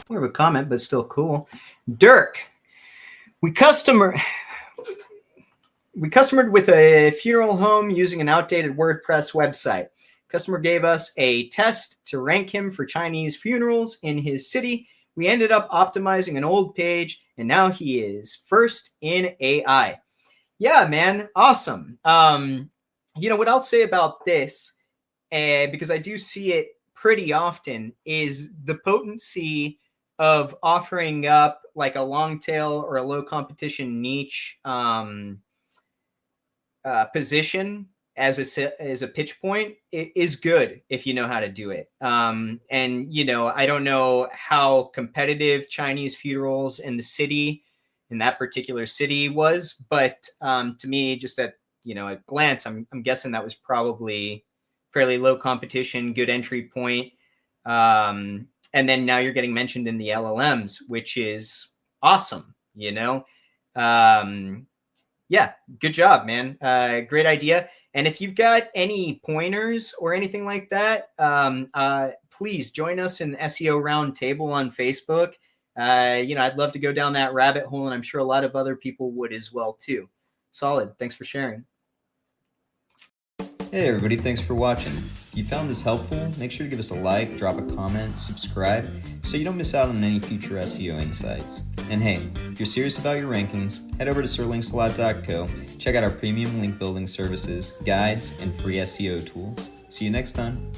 More of a comment, but still cool. Dirk, we customered with a funeral home using an outdated WordPress website. Customer gave us a test to rank him for Chinese funerals in his city. We ended up optimizing an old page, and now he is first in AI. Yeah, man, awesome. What I'll say about this, because I do see it pretty often, is the potency of offering up like a long tail or a low competition niche position as a pitch point is good if you know how to do it. And I don't know how competitive Chinese funerals in that particular city was, but to me, just at a glance, I'm guessing that was probably fairly low competition, good entry point. And then now you're getting mentioned in the LLMs, which is awesome. Yeah, good job, man. Great idea. And if you've got any pointers or anything like that, please join us in SEO Roundtable on Facebook. I'd love to go down that rabbit hole, and I'm sure a lot of other people would as well, too. Solid. Thanks for sharing. Hey everybody, thanks for watching. If you found this helpful, make sure to give us a like, drop a comment, subscribe, so you don't miss out on any future SEO insights. And hey, if you're serious about your rankings, head over to sirlinksalot.co, check out our premium link building services, guides, and free SEO tools. See you next time.